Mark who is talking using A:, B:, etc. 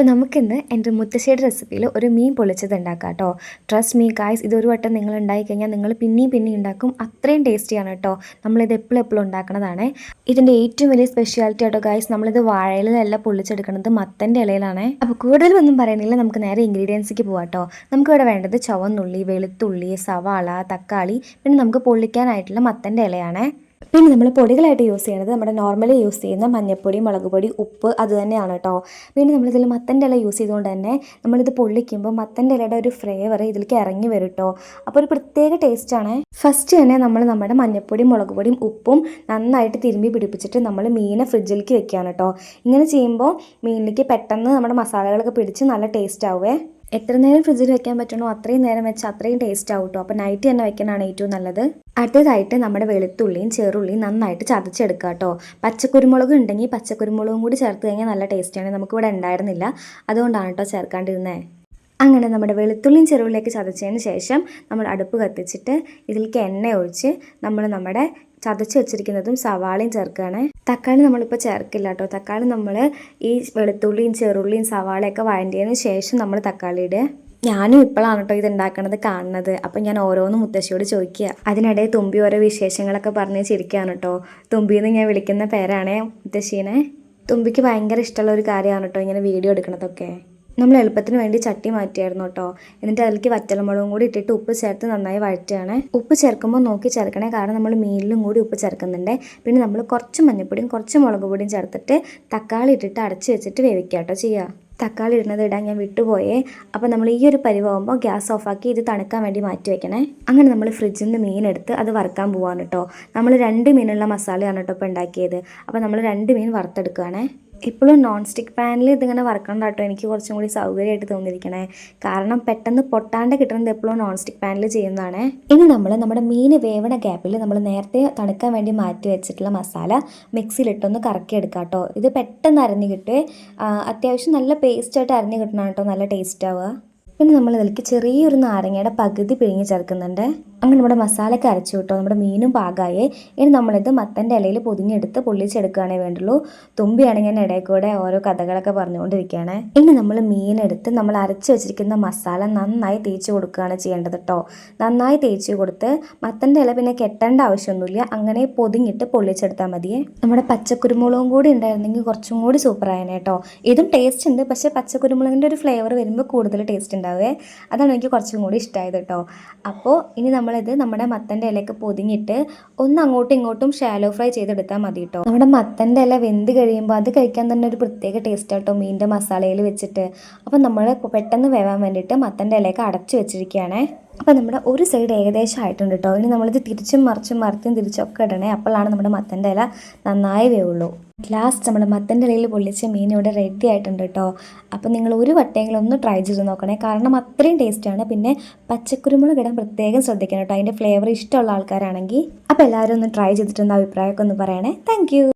A: അപ്പോൾ നമുക്കിന്ന് എൻ്റെ മുത്തശ്ശിയുടെ റെസിപ്പിയിൽ ഒരു മീൻ പൊള്ളിച്ചത് ഉണ്ടാക്കാം കേട്ടോ. ട്രസ്റ്റ് മീ ഗായ്സ്, ഇതൊരു വട്ടം നിങ്ങൾ ഉണ്ടാക്കി കഴിഞ്ഞാൽ നിങ്ങൾ പിന്നെയും ഉണ്ടാക്കും. അത്രയും ടേസ്റ്റിയാണ് കേട്ടോ. നമ്മളിത് എപ്പോഴും ഉണ്ടാക്കണതാണ്. ഇതിൻ്റെ ഏറ്റവും വലിയ സ്പെഷ്യാലിറ്റി കേട്ടോ ഗായ്സ്, നമ്മളിത് വാഴയിലല്ല പൊള്ളിച്ചെടുക്കുന്നത്, മത്തൻ്റെ ഇലയിലാണ്. അപ്പോൾ കൂടുതലൊന്നും പറയണില്ല, നമുക്ക് നേരെ ഇൻഗ്രീഡിയൻസിലേക്ക് പോകാം കേട്ടോ. നമുക്കിവിടെ വേണ്ടത് ചുവന്നുള്ളി, വെളുത്തുള്ളി, സവാള, തക്കാളി, പിന്നെ നമുക്ക് പൊള്ളിക്കാനായിട്ടുള്ള മത്തൻ്റെ ഇലയാണ്. പിന്നെ നമ്മൾ പൊടികളായിട്ട് യൂസ് ചെയ്യുന്നത് നമ്മുടെ നോർമലി യൂസ് ചെയ്യുന്ന മഞ്ഞൾപ്പൊടി, മുളക് പൊടി, ഉപ്പ് അത് തന്നെയാണ് കേട്ടോ. പിന്നെ നമ്മളിതിൽ മത്തൻ്റെ ഇല യൂസ് ചെയ്തുകൊണ്ട് തന്നെ നമ്മളിത് പൊള്ളിക്കുമ്പോൾ മത്തൻ്റെ ഇലയുടെ ഒരു ഫ്ലേവർ ഇതിലേക്ക് ഇറങ്ങി വരും കേട്ടോ. അപ്പോൾ ഒരു പ്രത്യേക ടേസ്റ്റാണ്. ഫസ്റ്റ് തന്നെ നമ്മൾ നമ്മുടെ മഞ്ഞൾപ്പൊടിയും മുളക് പൊടിയും ഉപ്പും നന്നായിട്ട് തിരുമ്പി പിടിപ്പിച്ചിട്ട് നമ്മൾ മീനെ ഫ്രിഡ്ജിലേക്ക് വെക്കുകയാണ് കേട്ടോ. ഇങ്ങനെ ചെയ്യുമ്പോൾ മീനിലേക്ക് പെട്ടെന്ന് നമ്മുടെ മസാലകളൊക്കെ പിടിച്ച് നല്ല ടേസ്റ്റ് ആവുമേ. എത്ര നേരം ഫ്രിഡ്ജിൽ വെക്കാൻ പറ്റണോ അത്രയും നേരം വെച്ചാൽ അത്രയും ടേസ്റ്റ് ആവും കേട്ടോ. അപ്പോൾ നൈറ്റ് തന്നെ വെക്കാനാണ് ഏറ്റവും നല്ലത്. അടുത്തതായിട്ട് നമ്മുടെ വെളുത്തുള്ളിയും ചെറുള്ളിയും നന്നായിട്ട് ചതച്ചെടുക്കുക കേട്ടോ. പച്ചക്കുരുമുളക് ഉണ്ടെങ്കിൽ പച്ചക്കുരുമുളകും കൂടി ചേർത്ത് കഴിഞ്ഞാൽ നല്ല ടേസ്റ്റാണ്. നമുക്കിവിടെ ഉണ്ടായിരുന്നില്ല, അതുകൊണ്ടാണ് കേട്ടോ ചേർക്കാണ്ടിരുന്നത്. അങ്ങനെ നമ്മുടെ വെളുത്തുള്ളിയും ചെറുള്ളിയൊക്കെ ചതച്ചതിന് ശേഷം നമ്മൾ അടുപ്പ് കത്തിച്ചിട്ട് ഇതിലേക്ക് എണ്ണ ഒഴിച്ച് നമ്മുടെ ചതച്ച് വെച്ചിരിക്കുന്നതും സവാളയും ചേർക്കുകയാണ്. തക്കാളി നമ്മളിപ്പോൾ ചേർക്കില്ല കേട്ടോ. തക്കാളി നമ്മൾ ഈ വെളുത്തുള്ളിയും ചെറുള്ളിയും സവാളയൊക്കെ വഴറ്റിയതിന് ശേഷം നമ്മൾ തക്കാളി ഇടുക. ഞാനും ഇപ്പോഴാണ് കേട്ടോ ഇത് ഉണ്ടാക്കണത് കാണുന്നത്. അപ്പം ഞാൻ ഓരോന്നും മുത്തശ്ശിയോട് ചോദിക്കുക. അതിനിടെ തുമ്പി ഓരോ വിശേഷങ്ങളൊക്കെ പറഞ്ഞ് ചിരിക്കുകയാണ് കേട്ടോ. തുമ്പിന്ന് ഞാൻ വിളിക്കുന്ന പേരാണേ മുത്തശ്ശീനെ. തുമ്പിക്ക് ഭയങ്കര ഇഷ്ടമുള്ള ഒരു കാര്യമാണ് കേട്ടോ ഇങ്ങനെ വീഡിയോ എടുക്കണതൊക്കെ. നമ്മൾ എളുപ്പത്തിന് വേണ്ടി ചട്ടി മാറ്റിയായിരുന്നു കേട്ടോ. എന്നിട്ട് അതിലേക്ക് വറ്റൽമുളകും കൂടി ഇട്ടിട്ട് ഉപ്പ് ചേർത്ത് നന്നായി വഴറ്റുകയാണ്. ഉപ്പ് ചേർക്കുമ്പോൾ നോക്കി ചേർക്കണേ, കാരണം നമ്മൾ മീനിലും കൂടി ഉപ്പ് ചേർക്കുന്നുണ്ട്. പിന്നെ നമ്മൾ കുറച്ച് മഞ്ഞൾപ്പൊടിയും കുറച്ച് മുളക് പൊടിയും ചേർത്തിട്ട് തക്കാളി ഇട്ടിട്ട് അടച്ച് വെച്ചിട്ട് വേവിക്കുക കേട്ടോ ചെയ്യുക. തക്കാളി ഇടുന്നത് ഇടാൻ ഞാൻ വിട്ടുപോയേ. അപ്പോൾ നമ്മൾ ഈ ഒരു പരിവാകുമ്പോൾ ഗ്യാസ് ഓഫാക്കി ഇത് തണുക്കാൻ വേണ്ടി മാറ്റി വെക്കണേ. അങ്ങനെ നമ്മൾ ഫ്രിഡ്ജിൽ നിന്ന് മീനെടുത്ത് അത് വറുക്കാൻ പോവാണ് കേട്ടോ. നമ്മൾ 2 മീനുള്ള മസാലയാണ് കേട്ടോ ഇപ്പോൾ ഉണ്ടാക്കിയത്. അപ്പോൾ നമ്മൾ 2 മീൻ വറുത്തെടുക്കുകയാണേ. ഇപ്പോഴും നോൺ സ്റ്റിക്ക് പാനിൽ ഇതിങ്ങനെ വറക്കണ്ട കേട്ടോ. എനിക്ക് കുറച്ചും കൂടി സൗകര്യമായിട്ട് തോന്നിയിരിക്കണേ, കാരണം പെട്ടെന്ന് പൊട്ടാണ്ട് കിട്ടുന്നത് എപ്പോഴും നോൺ സ്റ്റിക്ക് പാനിൽ ചെയ്യുന്നതാണ്. ഇനി നമ്മുടെ മീൻ വേവണ ഗ്യാപ്പിൽ നമ്മൾ നേരത്തെ തണുക്കാൻ വേണ്ടി മാറ്റി വെച്ചിട്ടുള്ള മസാല മിക്സിയിലിട്ടൊന്ന് കറക്കി എടുക്കാം കേട്ടോ. ഇത് പെട്ടെന്ന് അരഞ്ഞ് കിട്ടുക, അത്യാവശ്യം നല്ല പേസ്റ്റായിട്ട് അരഞ്ഞ് കിട്ടണം കേട്ടോ, നല്ല ടേസ്റ്റ് ആവുക. പിന്നെ നമ്മൾ ഇതിലേക്ക് ചെറിയൊരു നാരങ്ങയുടെ പകുതി പിഴിഞ്ഞ് ചേർക്കുന്നുണ്ട്. അങ്ങനെ നമ്മുടെ മസാലയൊക്കെ അരച്ചു കിട്ടോ. നമ്മുടെ മീനും പാകമായി. ഇനി നമ്മളിത് മത്തൻ്റെ ഇലയിൽ പൊതിഞ്ഞെടുത്ത് പൊള്ളിച്ചെടുക്കുകയാണേ വേണ്ടുള്ളൂ. തുമ്പിയാണെങ്കിൽ ഞാൻ ഇടയിൽ കൂടെ ഓരോ കഥകളൊക്കെ പറഞ്ഞുകൊണ്ടിരിക്കുകയാണ്. ഇനി നമ്മൾ മീനെടുത്ത് നമ്മൾ അരച്ച് വെച്ചിരിക്കുന്ന മസാല നന്നായി തേച്ച് കൊടുക്കുകയാണ് ചെയ്യേണ്ടത് കേട്ടോ. നന്നായി തേച്ച് കൊടുത്ത് മത്തൻ്റെ ഇല പിന്നെ കെട്ടേണ്ട ആവശ്യമൊന്നുമില്ല, അങ്ങനെ പൊതിഞ്ഞിട്ട് പൊള്ളിച്ചെടുത്താൽ മതിയേ. നമ്മുടെ പച്ചക്കുരുമുളകും കൂടി ഉണ്ടായിരുന്നെങ്കിൽ കുറച്ചും കൂടി സൂപ്പറായേനെ കേട്ടോ. ഇതും ടേസ്റ്റ് ഉണ്ട്, പക്ഷേ പച്ചക്കുരുമുളകിൻ്റെ ഒരു ഫ്ലേവർ വരുമ്പോൾ കൂടുതൽ ടേസ്റ്റ് ഉണ്ടാവുക. അതാണ് എനിക്ക് കുറച്ചും കൂടി ഇഷ്ടമായത് കേട്ടോ. അപ്പോൾ ഇനി നമ്മളിത് നമ്മുടെ മത്തൻ്റെ ഇലയൊക്കെ പൊതിഞ്ഞിട്ട് ഒന്ന് അങ്ങോട്ടും ഇങ്ങോട്ടും ഷാലോ ഫ്രൈ ചെയ്തെടുത്താൽ മതി കേട്ടോ. നമ്മുടെ മത്തൻ്റെ ഇല വെന്ത് കഴിയുമ്പോൾ അത് കഴിക്കാൻ തന്നെ ഒരു പ്രത്യേക ടേസ്റ്റ് കേട്ടോ മീനിൻ്റെ മസാലയിൽ വെച്ചിട്ട്. അപ്പം നമ്മൾ പെട്ടെന്ന് വേവാൻ വേണ്ടിയിട്ട് മത്തൻ്റെ ഇലയൊക്കെ അടച്ചു വെച്ചിരിക്കുകയാണ്. അപ്പോൾ നമ്മുടെ ഒരു സൈഡ് ഏകദേശം ആയിട്ടുണ്ട് കേട്ടോ. ഇനി നമ്മളിത് തിരിച്ചും മറിച്ചും തിരിച്ചൊക്കെ ഇടണേ, അപ്പോഴാണ് നമ്മുടെ മത്തൻ്റെ ഇല നന്നായി വേവുള്ളൂ. ലാസ്റ്റ് നമ്മൾ മത്തൻ്റെ ഇലയിൽ പൊള്ളിച്ച മീൻ ഇവിടെ റെഡി ആയിട്ടുണ്ട് കേട്ടോ. അപ്പോൾ നിങ്ങൾ ഒരു വട്ടമെങ്കിലും ഒന്ന് ട്രൈ ചെയ്ത് നോക്കണേ, കാരണം അത്രയും ടേസ്റ്റാണ്. പിന്നെ പച്ചക്കുരുമുളക് ഇടാൻ പ്രത്യേകം ശ്രദ്ധിക്കണം കേട്ടോ, അതിൻ്റെ ഫ്ലേവർ ഇഷ്ടമുള്ള ആൾക്കാരാണെങ്കിൽ. അപ്പോൾ എല്ലാവരും ഒന്ന് ട്രൈ ചെയ്തിട്ടൊന്ന് അഭിപ്രായമൊക്കെ ഒന്ന് പറയണേ. താങ്ക്